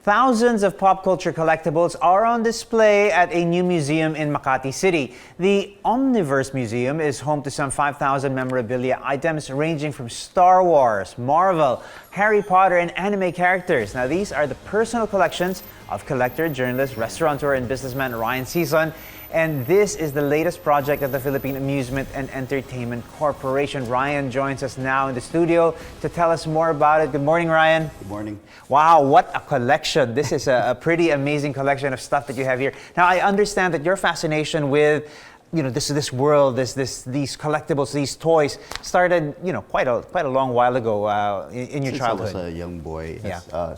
Thousands of pop culture collectibles are on display at a new museum in Makati City. The Omniverse Museum is home to some 5,000 memorabilia items ranging from Star Wars, Marvel, Harry Potter, and anime characters. Now, these are the personal collections of collector, journalist, restaurateur, and businessman Ryan Sison. And this is the latest project of the Philippine Amusement and Entertainment Corporation. Ryan joins us now in the studio to tell us more about it. Good morning, Ryan. Good morning. Wow, what a collection. This is a pretty amazing collection of stuff that you have here. Now, I understand that your fascination with this world, these collectibles, these toys started, quite a long while ago in your childhood. Since I was a young boy. Yeah.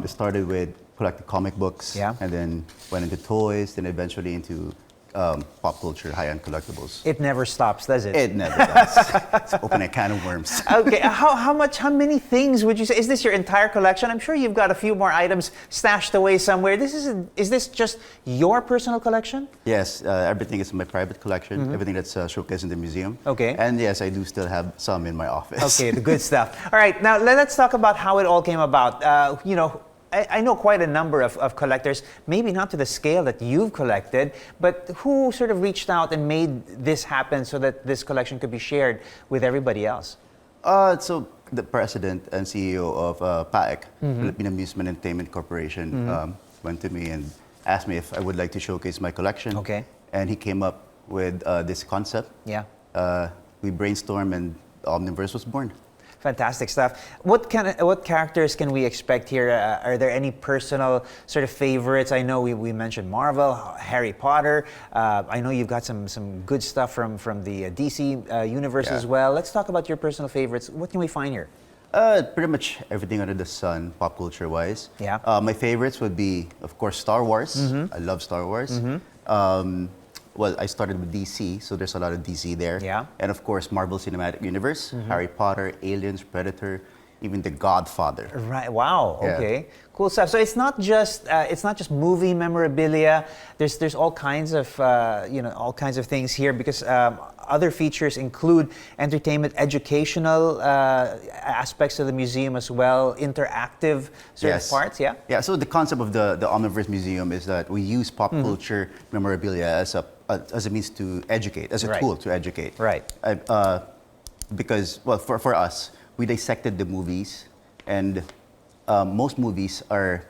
It started with collecting comic books, yeah, and then went into toys, then eventually into pop culture, high-end collectibles. It never stops, does it? It never does. It's open a can of worms. Okay, how many things would you say? Is this your entire collection? I'm sure you've got a few more items stashed away somewhere. Is this just your personal collection? Yes, everything is in my private collection, Mm-hmm. everything that's showcased in the museum. Okay. And yes, I do still have some in my office. Okay, the good stuff. All right, now let's talk about how it all came about. I know quite a number of collectors, maybe not to the scale that you've collected, but who sort of reached out and made this happen so that this collection could be shared with everybody else? So the president and CEO of PAEC, Mm-hmm. Philippine Amusement and Entertainment Corporation, went to me and asked me if I would like to showcase my collection. Okay. And he came up with this concept. Yeah. We brainstormed and Omniverse was born. Fantastic stuff. What characters can we expect here? Are there any personal sort of favorites? I know we mentioned Marvel, Harry Potter. I know you've got some good stuff from the DC universe as well. Let's talk about your personal favorites. What can we find here? Pretty much everything under the sun, pop culture wise. Yeah. My favorites would be, of course, Star Wars. Mm-hmm. I love Star Wars. Well, I started with DC, so there's a lot of DC there. Yeah. And of course, Marvel Cinematic Universe, Harry Potter, Aliens, Predator, even The Godfather. Right. Wow. Yeah. Okay. Cool stuff. So it's not just movie memorabilia. There's all kinds of all kinds of things here because other features include entertainment, educational aspects of the museum as well, interactive sort of parts. Yeah. Yeah. So the concept of the Omniverse Museum is that we use pop culture memorabilia as a means to educate, as a tool to educate. Right. Because for us, we dissected the movies, and most movies are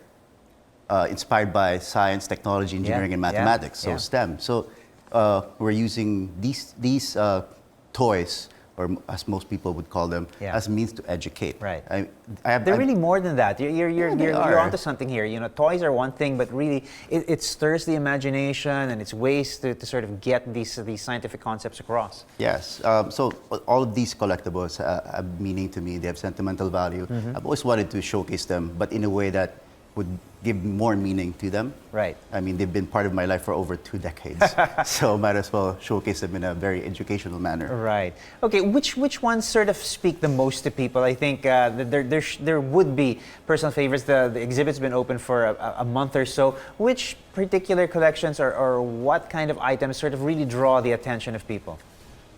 inspired by science, technology, engineering, and mathematics, so STEM. So we're using these toys, or as most people would call them, as a means to educate. Right. They're really more than that. You're onto something here. Toys are one thing, but really it stirs the imagination, and it's ways to sort of get these scientific concepts across. Yes. So all of these collectibles have meaning to me. They have sentimental value. I've always wanted to showcase them, but in a way that would give more meaning to them. Right. I mean, they've been part of my life for over 2 decades, so might as well showcase them in a very educational manner. Right. Okay. Which ones sort of speak the most to people? I think there would be personal favorites. The exhibit's been open for a month or so. Which particular collections or what kind of items sort of really draw the attention of people?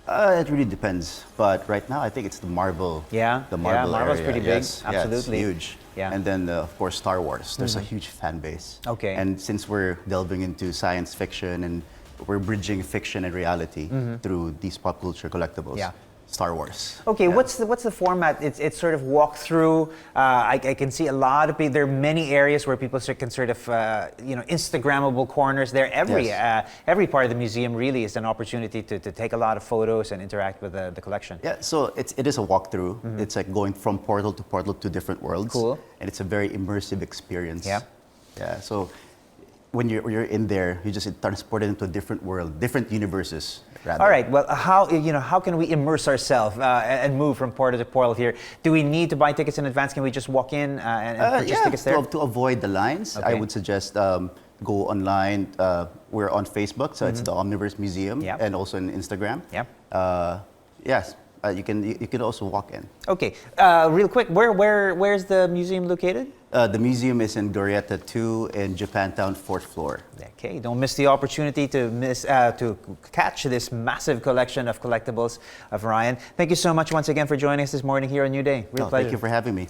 It really depends, but right now I think it's the Marvel. Yeah, the Marvel Marvel's area. pretty big. Yes. Absolutely. Yeah, it's huge. Yeah. And then of course Star Wars. There's a huge fan base. Okay. And since we're delving into science fiction and we're bridging fiction and reality through these pop culture collectibles. Yeah. Star Wars. Okay, what's the format? It's sort of walk through. I can see a lot of people. There are many areas where people can sort of Instagrammable corners. There, every part of the museum really is an opportunity to take a lot of photos and interact with the collection. Yeah, so it is a walkthrough. It's like going from portal to different worlds. Cool. And it's a very immersive experience. Yeah. Yeah. So when you're in there, you just transported into a different world, different universes. Rather. All right. Well, how can we immerse ourselves and move from portal to portal here? Do we need to buy tickets in advance? Can we just walk in and purchase tickets there? To avoid the lines, I would suggest go online. We're on Facebook, so it's the Omniverse Museum, and also on Instagram. Yeah. Yes. You can also walk in. Okay, real quick, where's the museum located? The museum is in Glorieta 2 in Japantown, 4th floor. Okay, don't miss the opportunity to catch this massive collection of collectibles of Ryan. Thank you so much once again for joining us this morning here on New Day. Real pleasure. Thank you for having me.